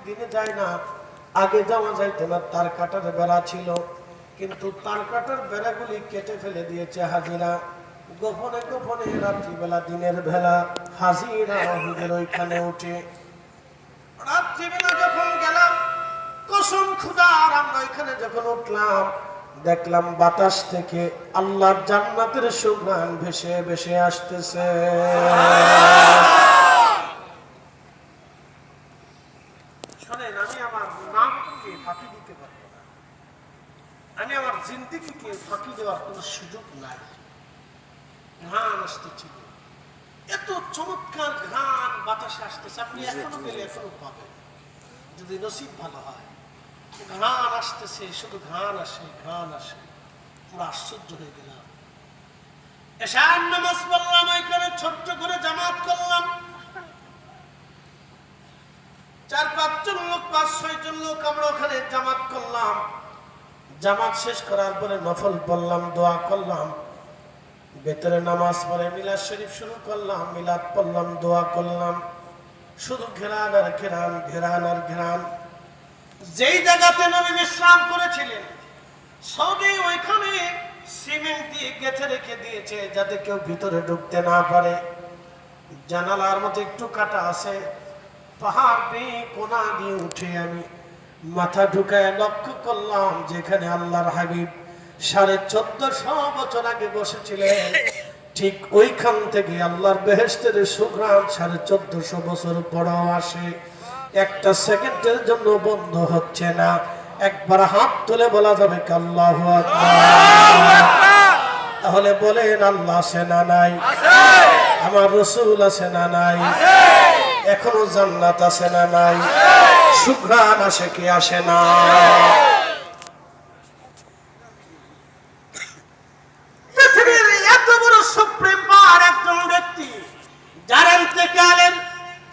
দিনে যায় না, আগে যাওয়া যাইতো না, তার কাটার বেড়া ছিল, কিন্তু তার কাটার বেড়াগুলি কেটে ফেলে দিয়েছে হাজিরা। গোপনে গোপনে রাত্রিবেলা দিনের বেলা হাজিরা হুজুর ওইখানে উঠে। রাত্রিবেলা যখন গেলাম, কসম খোদার, আমরা ওইখানে যখন উঠলাম দেখলাম বাতাস থেকে আল্লাহর জান্নাতের সুঘ্রাণ ভেসে ভেসে আসতেছে। শোনেন, আমি আমার নামকে ফাঁকি দিতে পারবো না, আমি আমার জিন্দেগিকে ফাঁকি দেওয়ার কোনো সুযোগ নাই। ঘ্রাণ আসতেছিল, এত চমৎকার ঘ্রাণ বাতাসে আসতেছে, আপনি এখনো গেলে এখনো পাবেন যদি নসিব ভালো হয়। ঘ্রাণ আসতেছে, শুধু ঘ্রাণ আসে, ঘ্রাণ আসে। আমরা আশ্চর্য হয়ে গেলাম। এশার নামাজ পড়লাম, ওইখানে ছোট্ট করে জামাত করলাম। 4-5 জন লোক, 5-6 জন লোক আমরা ওখানে জামাত করলাম। জামাত শেষ করার পরে নফল পড়লাম, দোয়া করলাম। ভেতরে নামাজ পড়ে মিলাদ শরীফ শুরু করলাম, মিলাদ পড়লাম, দোয়া করলাম। শুধু ঘেরান আর ঘেরান, ঘেরান আর ঘেরান। যেই জায়গাতে নবী বিশ্রাম করেছিলেন সৌদি, ওইখানে সিমেন্ট দিয়ে গেঁথে রেখে দিয়েছে যাতে কেউ ভিতরে ঢুকতে না পারে। জানালার মতো একটু কাটা আছে, পাহাড় বেয়ে কোনা দিয়ে উঠে আমি মাথা ঢুকায় লক্ষ্য করলাম যেখানে আল্লাহর হাবিব 1450 বছর আগে বসেছিলেন, ঠিক ওইখান থেকে আল্লাহর বেহেশতের সুঘ্রাণ 1450 বছর পরেও আসে। একটা সেকেন্ডের জন্য বন্ধ হচ্ছে না। একবার হাত তুলে বলা যাবে আল্লাহু আকবার। তাহলে বলেন, আল্লাহ আছে না নাই? আমার রাসূল আছে না নাই? এখনো জান্নাত আছে না নাই? সুঘ্রাণ আসে কি আসে না? পৃথিবীর এত বড় সুপ্রিম পাওয়ার একজন ব্যক্তি, যার ইন্তেকালের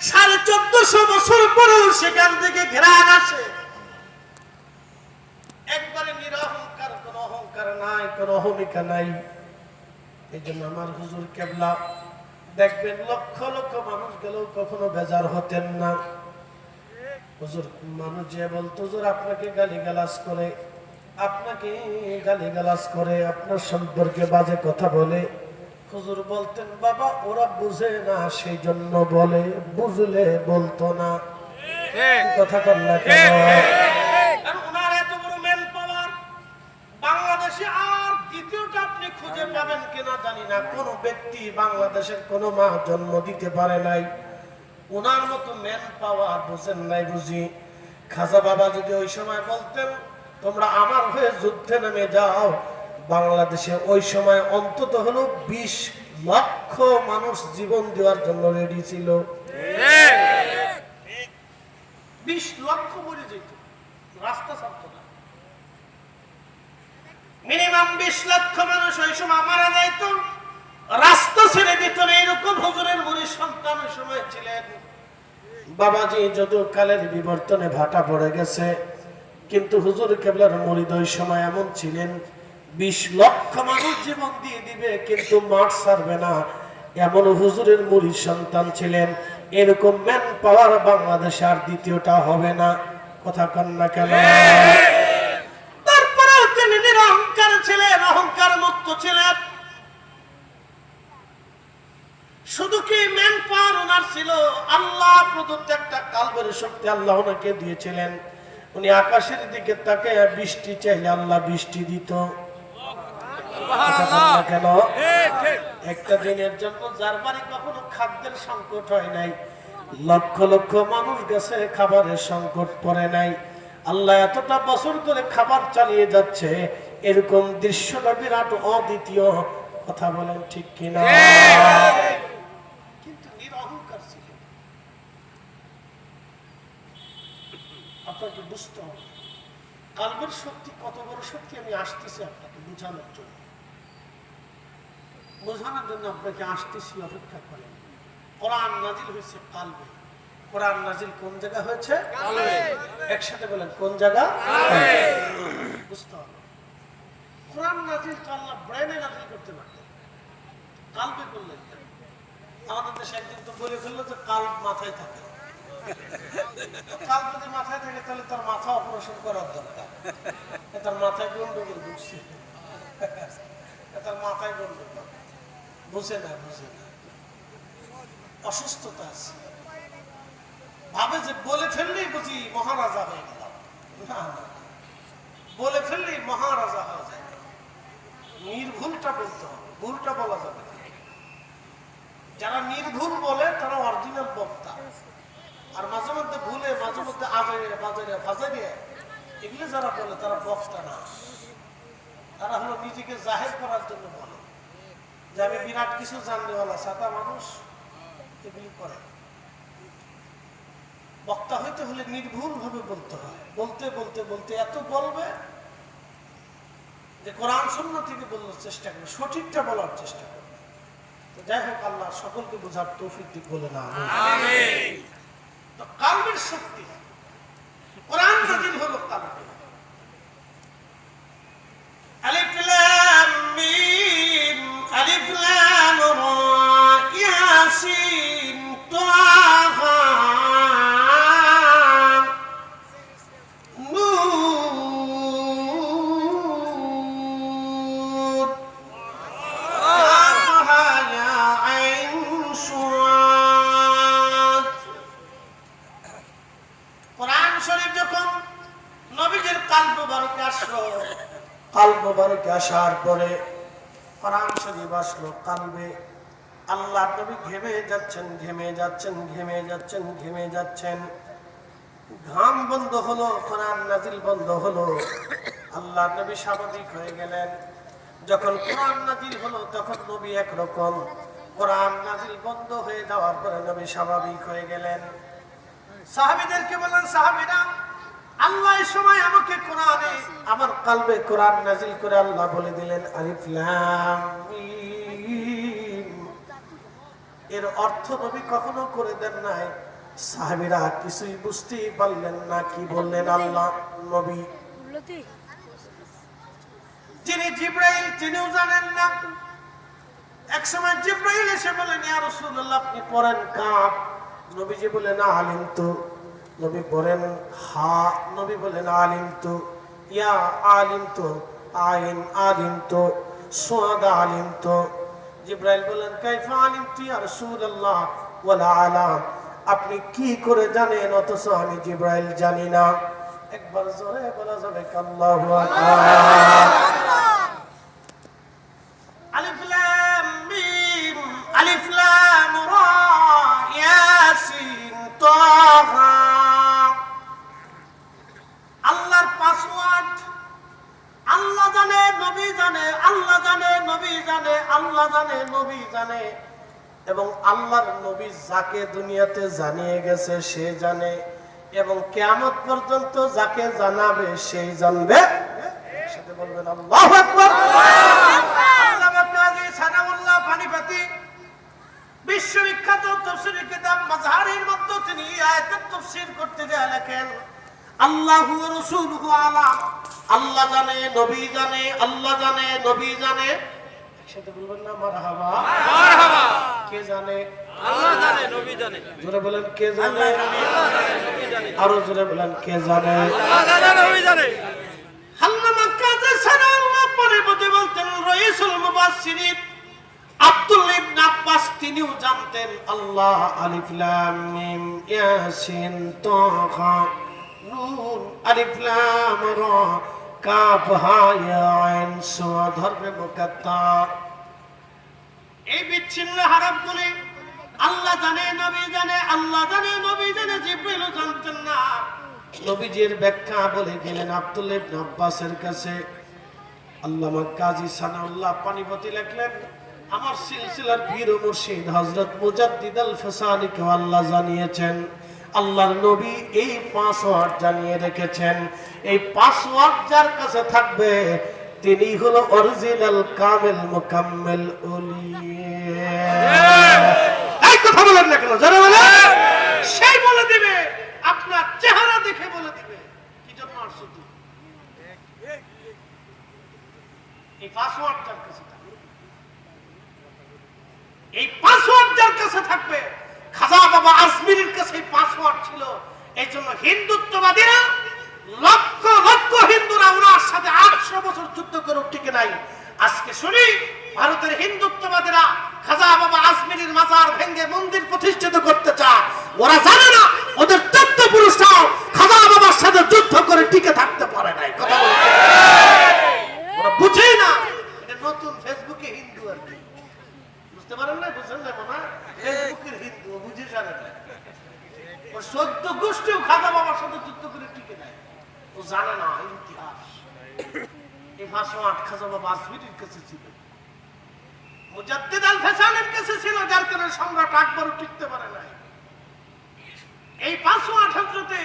1450 বছর পরেও সেখান থেকে ঘ্রাণ আসে। একবারে নিরহংকার, কোন অহংকার নাই, কোন অহমিকা নাই। এই জন্য আমার হুজুর কেবলা দেখবেন লক্ষ লক্ষ মানুষ গেলেও কখনো বেজার হতেন না। হুজুর মানুষ যে বলতো, হুজুর আপনাকে গালিগালাজ করে, আপনাকে গালিগালাজ করে, আপনার সম্পর্কে বাজে কথা বলে, হুজুর বলতেন, বাবা ওরা বুঝে না সেই জন্য বলে, বুঝলে বলতো না। কথা কর না কেন? ওনার এত বড় ম্যান পাওয়ার বাংলাদেশে আর দ্বিতীয়টা আপনি খুঁজে পাবেন কিনা জানি না। কোন ব্যক্তি বাংলাদেশের কোন মা জন্ম দিতে পারে নাই ওনার মতো ম্যান পাওয়ার। বুঝেন নাই বুঝি? খাজা বাবা যদি ওই সময় বলতেন তোমরা আমার হয়ে যুদ্ধে নেমে যাও, বাংলাদেশে ওই সময় অন্তত হলো 20 লক্ষ মানুষ জীবন দেওয়ার জন্য রেডি ছিল। 20 লক্ষ মরে যেত, রাস্তা ছাড়তো না। মিনিমাম 20 লক্ষ মানুষ ওই সময় মারা যাইত, রাস্তা ছেড়ে দিত না। এরকম হুজুরের মুরিদ সন্তান ওই সময় ছিলেন। বাবাজি যদিও কালের বিবর্তনে ভাটা পড়ে গেছে, কিন্তু হুজুর কেবলার মুরিদ ওই সময় এমন ছিলেন, 20 লক্ষ মানুষ জীবন দিয়ে দিবে কিন্তু মাঠ ছাড়বে না, এমন হুজুরের মুরিদ সন্তান ছিলেন। এরকম ম্যান পাওয়ার বাংলাদেশে আর দ্বিতীয়টা হবে না। কথা কন না কেন? তারপরেও তিনি নিরহংকার ছিলেন, অহংকার মুক্ত ছিলেন। শুধু কি ম্যান পাওয়ার ওনার ছিল, আল্লাহ প্রদত্ত একটা কালবের শক্তি আল্লাহ ওনাকে দিয়েছিলেন। উনি আকাশের দিকে তাকায় বৃষ্টি চাইলে আল্লাহ বৃষ্টি দিত। কেন? একটা দিনের জন্য যার বাড়ি কখনো খাদ্যের সংকট হয় নাই, লক্ষ লক্ষ মানুষ গেছে, খাবারের সংকট পড়ে নাই, আল্লাহ এতটা বছর ধরে খাবার চালিয়ে যাচ্ছে, এরকম দৃশ্যটা বিরাট অদ্বিতীয়। কথা বলেন ঠিক কিনা? কিন্তু নিরহংকার ছিল। আপনাকে বুঝতে হবে কালবের শক্তি কত বড় শক্তি। আমি আসতেছি আপনাকে বোঝানোর জন্য, বোঝানোর জন্য আপনাকে আসতেছি, অপেক্ষা করেন। কোরআন নাজিল হয়েছে কালবে। কোরআন নাজিল কোন জায়গা হয়েছে? কালবে। একসাথে বলেন, কোন জায়গা? বুঝতে হবে। কোরআন নাজিল তো আল্লাহ ব্রেনে নাজিল করতে পারতেন, কালবে করলেন। আমাদের দেশে একদিন তো বলে ফেললো যে কাল্ব মাথায় থাকে। কাল যদি মাথায় থাকে তাহলে তার মাথা অপারেশন করার দরকার। তার মাথায় গন্ডগোল ঢুকছে, তার মাথায় গন্ডগোল, বুঝে না অসুস্থতা আছে, ভাবে যে বলে ফেললেই বুঝি মহারাজা হয়ে গেলাম। না, বলে ফেললেই মহারাজা হয়ে যায়। নির্ভুলটা বলতে হবে, ভুলটা বলা যাবে না। যারা নির্ভুল বলে তারা অরিজিনাল বক্তা, আর মাঝে মধ্যে ভুলে মাঝে মধ্যে ফাজাইয়া এগুলো যারা বলে তারা বক্তা না, তারা হলো নিজেকে জাহের করার জন্য বলে যে আমি বিরাট কিছু জানলেওয়ালা সাদা মানুষ, এগুলি করে। বক্তা হইতে হলে নির্ভুল ভাবে বলতে হয়, বলতে বলতে বলতে এত বলবে যে কোরআন সুন্নাহ থেকে বলার চেষ্টা করবে, সঠিকটা বলার চেষ্টা করবে। তো যাই হোক, আল্লাহ সকলকে বোঝার তৌফিক দিক বলে না আমিন। তো কালবের শক্তি, কোরআন নাযিল হলো কালবে। আলিফ লাম মিম, আলিফ লাম রা, ইয়াসিন তাহা কালব বারকে আসার পরে কোরআন শরীফ আসলো কালবে। আল্লাহ নবী ঘেমে যাচ্ছেন, ঘেমে যাচ্ছেন, ঘেমে যাচ্ছেন, ঘেমে যাচ্ছেন। ঘাম বন্ধ হলো, কোরআন নাজিল বন্ধ হলো। আল্লাহ নবী স্বাভাবিক হয়ে গেলেন। যখন কোরআন নাজিল হলো তখন নবী একরকম, কোরআন নাজিল বন্ধ হয়ে যাওয়ার পরে নবী স্বাভাবিক হয়ে গেলেন। সাহাবীদেরকে বললেন, সাহাবীরা, আল্লাহ এই সময় আমাকে কোরআনে আমার কালবে কোরআন নাজিল করে আল্লাহ বলে দিলেন আলিফ লাম মিম। এর অর্থ নবী কখনো করে দেন নাই। সাহাবীরা কিছুই বুঝতেই পারলেন না, কি বললেন আল্লাহ নবী। যিনি জিবরাইল তিনিও জানেন না। এক সময় জিবরাইল এসে বলেন, ইয়া রাসূলুল্লাহ আপনি পড়েন কাফ। নবীজি বলেন আলিম তো। নবী বলেন হা, নবী বলেন আলিম তো। ইয়া আলিম তো, আইন আলিম তো, সাদ আলিম তো। জিবরাইল বলেন কাইফা আলিম তু ইয়া রাসূলুল্লাহ ওয়ালা আলাম, আপনি কি করে জানেন অথচ আমি জিবরাইল জানি না। একবার জোরে বলা যাবে আল্লাহু আকবার। আলিফ লাম মিম, আলিফ লাম রা, ইয়াসিন তাহা। আল্লাহর পাসওয়ার্ড আল্লাহ জানে, নবী জানে, আল্লাহ জানে, নবী জানে, আল্লাহ জানে, নবী জানে। এবং আল্লাহর নবী যাকে দুনিয়াতে জানিয়ে গেছে সে জানে, এবং কিয়ামত পর্যন্ত যাকে জানাবে সেই জানবে। সাথে বলবেন আল্লাহু আকবার। আল্লামা কাজী সানাউল্লাহ পানিপতি বিশ্ববিখ্যাত তাফসীরের কিতাব মাযহারের মধ্যে তিনি আয়াতের তাফসীর করতে গিয়ে লেখেন, আল্লাহু ওয়া রাসূলুহু আলাম, আল্লাহ জানে, নবী জানে, আল্লাহ জানে, নবী জানে। একসাথে বলবেন না মারহাবা। মারহাবা। কে জানে? আল্লাহ জানে, নবী জানে। জোরে বলেন কে জানে? আল্লাহ জানে, নবী জানে। আরো জোরে বলেন কে জানে? আল্লাহ জানে, নবী জানে। আল্লামা কাজী সানাউল্লাহ পানিপতি বলতেন, রাইসুল মুফাসসিরিন আব্দুল্লাহ ইবনে আব্বাস তিনিও জানতেন আল্লাহ আলিফ লাম মিম ইয়াসিন তাহা নুন আলিফ লাম রা কাফ হা ইয়া আইন সাদ হরফে মুকাত্তার। এই বিচ্ছিন্ন হরফগুলি আল্লাহ জানে, নবী জানে, আল্লাহ জানে, নবী জানে, জিবরিলও জানতেন না। নবীজির ব্যাখ্যা বলে গেলেন আব্দুল্লাহ ইবনে আব্বাসের কাছে। আল্লামা কাজী সানাউল্লাহ পানিপতি লিখলেন, আমার সিলসিলার পীর ও মুর্শিদ হযরত মুজাদ্দিদ আল ফাসানিকে আল্লাহ জানিয়েছেন, আল্লাহর নবী এই পাসওয়ার্ড জানিয়ে রেখেছেন। এই পাসওয়ার্ড যার কাছে থাকবে তিনি হলো অরিজিনাল কামিল মুকাম্মিল উলিয়া। এই কথা বলেন না কেন? যারা বলে সেই বলে দিবে, আপনার চেহারা দেখে বলে দিবে কি জন্য আসছো তুই। এই পাসওয়ার্ড যার কাছে থাকবে, এই পাসওয়ার্ড যার কাছে থাকবে, খাজা বাবা আজমিরের কাছে এই পাসওয়ার্ড ছিল। এই জন্য হিন্দুত্ববাদীরা লক্ষ লক্ষ হিন্দুরা ওনার সাথে 800 বছর যুদ্ধ করে টিকে নাই। আজকে শুনি ভারতের হিন্দুত্ববাদীরা খাজা বাবা আজমিরের মাজার ভেঙে মন্দির প্রতিষ্ঠিত করতে চায়। ওরা জানে না ওদের 14 পুরুষরাও খাজা বাবার সাথে যুদ্ধ করে টিকে থাকতে পারে নাই। কথা বলতে ওরা বুঝেই না এটা নতুন ফেসবুকে হিন্দু আর কি, বুঝতে পারেন না? বুঝেন না মামা, ফেসবুকের হিন্দু বুঝে জানে না। ও 14 গোষ্ঠীও খাজা বাবার সাথে যুদ্ধ করে টিকে নাই। ও জানে না ইতিহাস। এই ভাষণ খাজা বাবা আজমিরের কাছে ছিল, মুজাদ্দিদ আল ফেসানের কাছে ছিল, যার কারণে সম্রাট আকবরও টিকতে পারে নাই। এই 508 হযরতে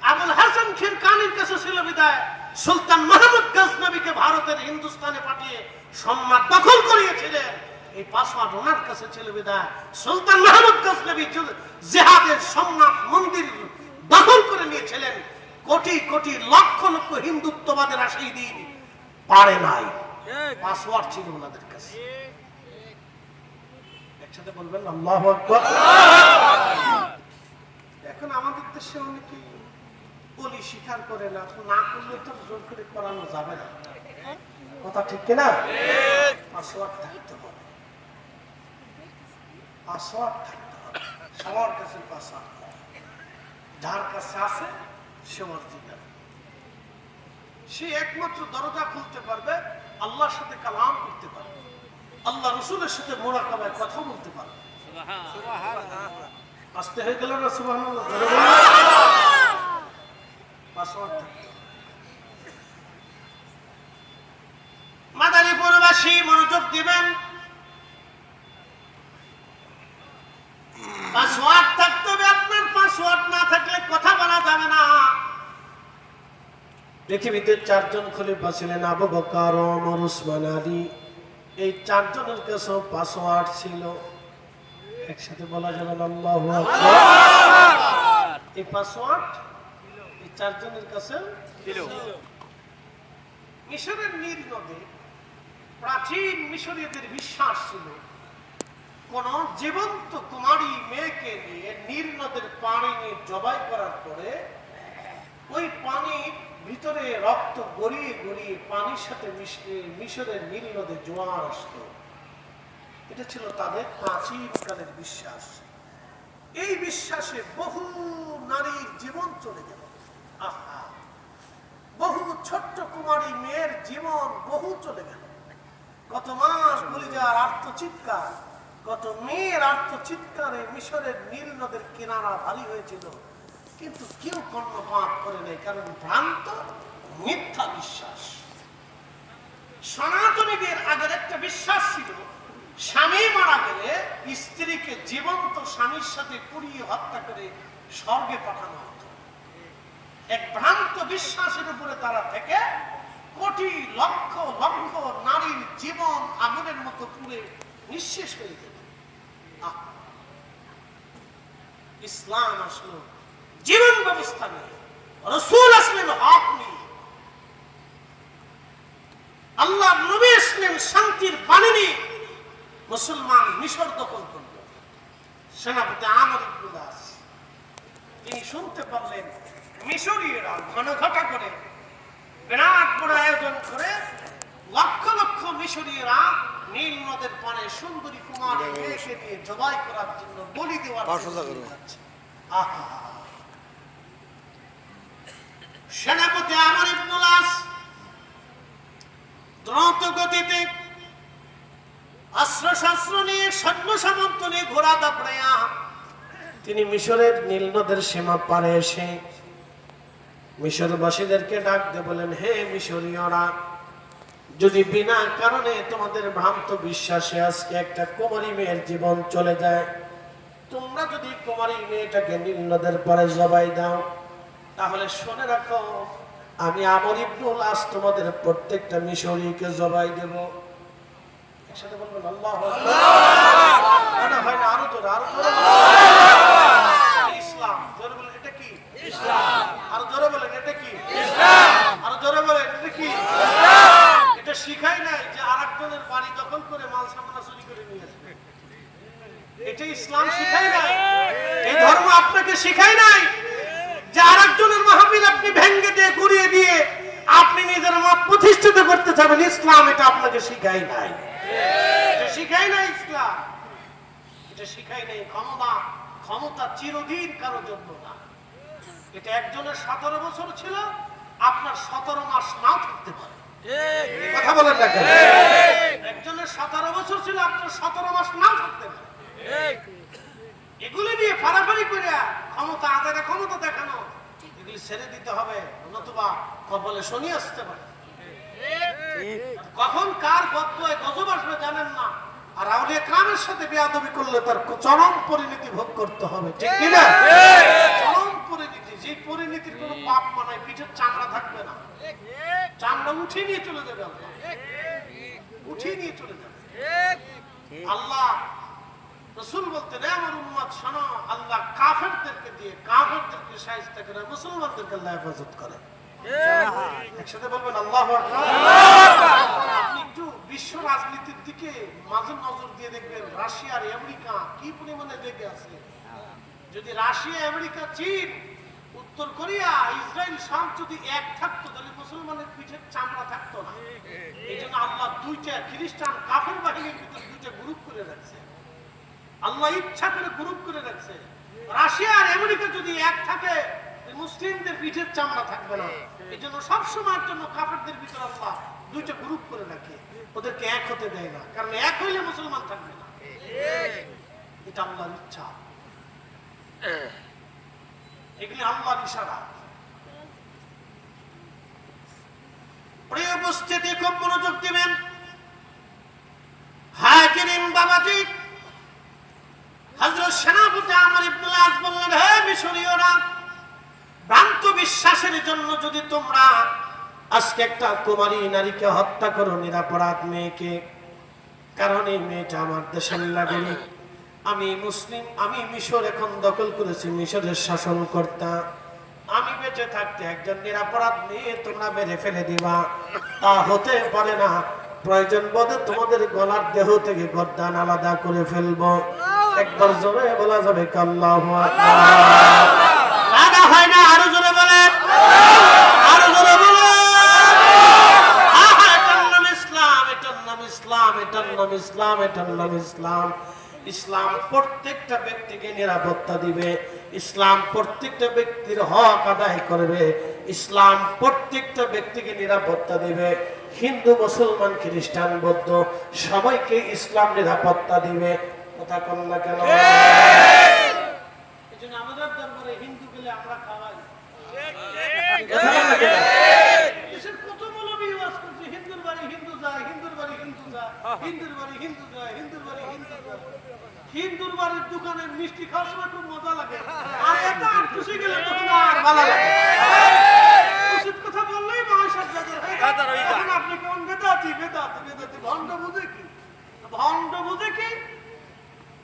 আবুল হাসান খিরকানির কাছে ছিল বিদায় সুলতান মাহমুদ গজনবীকে ভারতের হিন্দুস্তানে পাঠিয়ে সম্রাট দখল করিয়েছিলেন। এই 508 ওনার কাছে ছিল বিদায় সুলতান মাহমুদ গজনবী জিহাদের সম্রাট মন্দির দখল করে নিয়েছিলেন। কোটি কোটি লক্ষ লক্ষ হিন্দুত্ববাদীরা সেই দিন পারে নাই। 508 ছিল ওনাদের কাছে। একসাথে বলবেন আল্লাহু আকবার। এখন আমাদের দেশে অনেকে বলি স্বীকার করে না, না করলে তো জোর করে করানো যাবে না। কথা ঠিক কিনা? 508 থাকতে হবে, 508 থাকতে হবে। সবার কাছে 508, যার কাছে আছে সে অর্জিনাল। সে একমাত্র দরজা খুলতে পারবে, আল্লাহর সাথে কালাম করতে পারবে, আল্লাহ রসুলের সাথে মুরাকাবায় কথা বলতে পারবে। আসতে হয়ে গেল না? সুবহানাল্লাহ। মাদারীপুরবাসী মনোযোগ দিবেন। 508 থাকতে হবে আপনার। 508 না থাকলে কথা বলা যাবে না। পৃথিবীতে 4 জন খলিফা ছিলেন, আবু বকর, ওমর, উসমান, আলী। এই 4 জনের কাছে 508 ছিল। একসাথে বলা যাবে না আল্লাহু আকবার। এই 508 এই 4 জনের কাছে ছিল। মিশরের নীল নদে প্রাচীন মিশরীয়দের বিশ্বাস ছিল কোন জীবন্ত কুমারী মেয়েকে নিয়ে নীল নদের পানি নিয়ে জবাই করার পরে ওই পানির ভিতরে রক্ত গড়িয়ে গড়িয়ে পানির সাথে মিশে মিশরের নীল নদে জোয়ার আসতো। এটা ছিল তাদের প্রাচীনকালের বিশ্বাস। এই বিশ্বাসে বহু নারীর জীবন চলে গেল। আহা, বহু ছোট্ট কুমারী মেয়ের জীবন বহু চলে গেল। কত মাস কলিজার আর্তচিৎকার, কত মেয়ের আর্তচিৎকারে মিশরের নীল নদের কিনারা ভারী হয়েছিল, কিন্তু কেউ কর্ণপাত করে নেই, কারণ ভ্রান্ত মিথ্যা বিশ্বাস। সনাতনীদের আগের একটা বিশ্বাস ছিল স্বামী মারা গেলে স্ত্রীকে জীবন্ত স্বামীর সাথে পুড়িয়ে হত্যা করে স্বর্গে পাঠানো হতো। এক ভ্রান্ত বিশ্বাসের উপরে তারা থেকে কোটি লক্ষ লক্ষ নারীর জীবন আগুনের মতো পুড়ে নিঃশেষ হয়ে গেল। ইসলাম আসলো জীবন ব্যবস্থা নিয়ে, রাসূল আসলেন হক নিয়ে, আল্লাহ নবী আসলেন শান্তির বাণী নিয়ে। মুসলমান মিশর দখল করল। সেনাপতি আমর ইবনে দাস তিনি শুনতে পারলেন মিশরীয়রা ঘনঘটা করে বিরাট বড় আয়োজন করে লক্ষ লক্ষ মিশরীয়রা নীল নদের পারে সুন্দরী কুমারী মেয়েকে নিয়ে জবাই করার জন্য বলি দেওয়ার যাচ্ছে। আহা, সেনাপতি আমর ইবনে দাস দ্রুত গতিতে অস্ত্র শস্ত্র নিয়ে সৈন্য সামন্ত নিয়ে ঘোড়া দাপড়াইয়া তিনি মিশরের নীল নদের সীমা পারে এসে মিশরবাসীদেরকে ডাক দিয়ে বলেন, হে মিশরীয়রা, যদি বিনা কারণে তোমাদের ভ্রান্ত বিশ্বাসে আজকে একটা কুমারী মেয়ের জীবন চলে যায়, তোমরা যদি কুমারী মেয়েটাকে নীল নদের পরে জবাই দাও, তাহলে শুনে রাখো আমি আমর ইবনে দাস তোমাদের প্রত্যেকটা মিশরীয়কে জবাই দেব। একসাথে বলবেন আল্লাহু আকবার। না হয় না, আরো জোরে, আরো জোরে। ইসলাম, জোরে বলেন এটা কি? ইসলাম। আরো জোরে বলেন এটা কি? ইসলাম। আরো জোরে বলেন এটা কি? ইসলাম। এটা শিখাই নাই যে আরেকজনের বাড়ি দখল করে মাল সামানা চুরি করে নিয়ে আসবে। এটা ইসলাম শিখাই নাই। এই ধর্ম আপনাকে শিখাই নাই যে ভেঙ্গে দিয়ে ঘুরিয়ে দিয়ে আপনি নিজের মত প্রতিষ্ঠিত করতে যাবেন, ইসলাম এটা আপনাকে শিখাই নাই। এটা শিখাই নাই ইসলাম, এটা শিখাই নাই। ক্ষমতা চিরদিন কারোর জন্য না। এটা একজনের 17 বছর ছিল, আপনার 17 মাস নাও থাকতে পারে। কথা বলেন না কেন? একজনের 17 বছর ছিল, আপনার 17 মাস নাও থাকতে পারে। এগুলি দিয়ে ফাড়াফাড়ি করে ক্ষমতা আদায়, ক্ষমতা দেখানো, এগুলি ছেড়ে দিতে হবে, নতুবা কপালে শনি আসতে পারে। কখন কার বদদোয়ায় গজব আসবে জানেন না। আর আউলিয়া কেরামের সাথে বেয়াদবি করলে তার চরম পরিণতি ভোগ করতে হবে, ঠিক কি না? চরম পরিণতি, যে পরিণতির কোনো পাপ মানায়, পিঠের চামড়া থাকবে না, চামড়া উঠিয়ে নিয়ে চলে যাবে, আল্লাহ উঠিয়ে নিয়ে চলে যাবে। আল্লাহ রাসূল বলতেন, আমার উম্মত শোনো, আল্লাহ কাফেরদেরকে দিয়ে কাফেরদেরকে শায়েস্তা করে, মুসলমানদেরকে আল্লাহ হেফাজত করে। একসাথে বলবেন আল্লাহু আকবার। আপনি একটু বিশ্ব রাজনীতির দিকে মাঝে নজর দিয়ে দেখবেন, রাশিয়া আর আমেরিকা কি পরিমাণে লেগে আছে। যদি রাশিয়া, আমেরিকা, চীন, উত্তর কোরিয়া, ইসরায়েল, শাম যদি এক থাকতো, তাহলে মুসলমানের পিঠের চামড়া থাকতো না। এই জন্য আল্লাহ দুইটা খ্রিস্টান কাফের বাহিনীর ভিতরে দুইটা গ্রুপ করে রাখছে। আল্লাহ ইচ্ছা করে গ্রুপ করে রাখছে। রাশিয়া আর আমেরিকা যদি এক থাকে, মুসলিমদের পিঠের চামড়া থাকবে না। এই জন্য সবসময়ের জন্য কাফেরদের ভিতরে আল্লাহ দুইটা গ্রুপ করে রাখে, ওদেরকে এক হতে দেয় না, কারণ এক হইলে মুসলমান থাকবে না। এটা আল্লাহর ইচ্ছা, এগুলি আল্লাহর ইশারা। প্রিয় উপস্থিতি, খুব মনোযোগ দিবেন। হাকিম বাবাজি, হযরত সেনাপতি আমর ইবনে আস বললেন, হে মিশরীয়রা, ভ্রান্ত বিশ্বাসের জন্য যদি তোমরা আজকে একটা কুমারী নারীকে হত্যা করো, নিরাপরাধ মেয়েকে, কারণ এই মেয়েটা আমার দেশের নাগরিক, আমি মুসলিম, আমি মিশর এখন দখল করেছি, মিশরের শাসনকর্তা, আমি বেঁচে থাকতে একজন নিরাপরাধ মেয়ে তোমরা মেরে ফেলে দিবা, তা হতে পারে না। প্রয়োজন বোধে তোমাদের গলার দেহ থেকে গর্দান আলাদা করে ফেলবো। একবার জোরে বলা যাবে আল্লাহু আকবার। লাগা হয় না? আরো জোরে বলেন, আরো জোরে বলেন। এটার নাম ইসলাম, এটার নাম ইসলাম, এটার নাম ইসলাম, এটার নাম ইসলাম। ইসলাম প্রত্যেকটা ব্যক্তিকে নিরাপত্তা দিবে, ইসলাম প্রত্যেকটা ব্যক্তির হক আদায় করবে, ইসলাম প্রত্যেকটা ব্যক্তিকে নিরাপত্তা দিবে। হিন্দু, মুসলমান, খ্রিস্টান, বৌদ্ধ সবাইকে ইসলাম নিরাপত্তা দিবে। কথা কন না কেন? এজন্য আমাদের দরবারে হিন্দু গেলে আমরা খাওয়াই। দেশের কত মৌলবি ওয়াজ করছে, হিন্দুর বাড়ি হিন্দু যায়, হিন্দুর বাড়ি হিন্দু যায়, হিন্দুর বাড়ি হিন্দু যায়, হিন্দুর বাড়ি হিন্দু যায়। হিন্দুর বাড়ির দোকানে মিষ্টি খাওয়ার সময় খুব মজা লাগে, আর এটা আর খুশি গেলে তখন আর ভালো লাগে। উচিত কথা বললেই মহাশয় এখন আপনি কোন বেদাতি, বেদাতি, বেদাতি, ভণ্ড বুঝে কি? ভণ্ড বুঝে কি?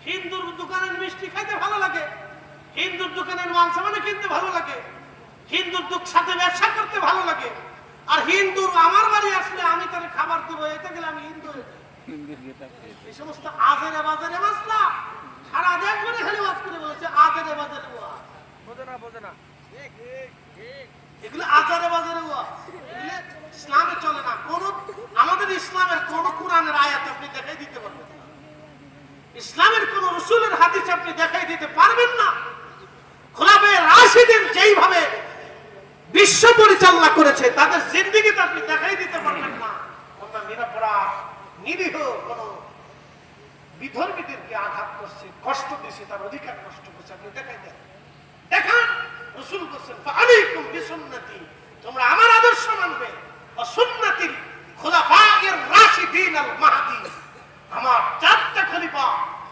হিন্দুর দোকানের মিষ্টি খাইতে ভালো লাগে, হিন্দুর দোকানের মাংস মানে কিনতে ভালো লাগে, হিন্দুর সাথে ব্যবসা করতে ভালো লাগে, আর হিন্দুর আমার বাড়ি আসলে আমি তার খাবার দেবো, এতে গেলে আমি হিন্দু হয়ে যাই। এই সমস্ত আজেরে বাজারে মাসলা সারা দেশ ধরে খালি ওয়াজ করে বলেছে, আজেরে বাজারে ওয়াজ, বোঝে না, বোঝে না, এগুলো আজেরে বাজারে ওয়াজ, এগুলো ইসলামে চলে না। কোন আমাদের ইসলামের কোন কোরআনের আয়াত আপনি দেখাই দিতে পারবেন না, ইসলামের কোন রাসূলের হাদিস আপনি দেখাই দিতে পারবেন না। খোলাফায়ে রাশিদিন যেইভাবে বিশ্ব পরিচালনা করেছে, তাদের জিন্দেগিতে আপনি দেখাই দিতে পারবেন না আমরা নিরাপরাধ নিরীহ কোন বিধর্মীদেরকে আঘাত করছে, কষ্ট দিয়েছে, তার অধিকার নষ্ট করছে, আপনি দেখাই দেন। দেখান, রাসূল বলেছেন, ফাআলাইকুম বিসুন্নতি, তোমরা আমার আদর্শ মানবে, ওয়া সুন্নাতিল খুলাফায়ে রাশিদিন আল মাহদি, আমার চারটা খলিফা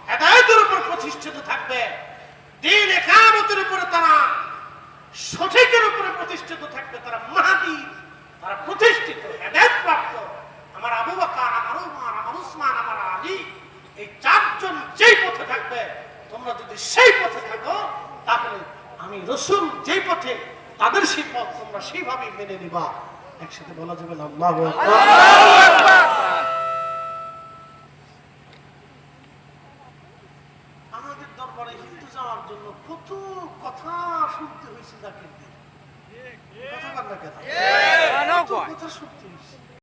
হেদায়েতের উপর প্রতিষ্ঠিত থাকবে, দ্বীন ইকামতের উপর তারা সঠিকের উপরে প্রতিষ্ঠিত থাকবে, তারা মাহদি, তারা প্রতিষ্ঠিত হেদায়েত প্রাপ্ত। আমার আবু বকর, আমার উমর, আমার উসমান, আমার আলী, এই চারজন যেই পথে থাকবে, তোমরা যদি সেই পথে থাকো, তাহলে আমি রাসূল যেই পথে, তাদের সেই পথ তোমরা সেইভাবেই মেনে নিবা। একসাথে বলা যাবে না আল্লাহু আকবার। আমাদের দরবারে হিন্দু যাওয়ার জন্য কত কথা শুনতে হয়েছে, জাকির দিন কথা না কেন?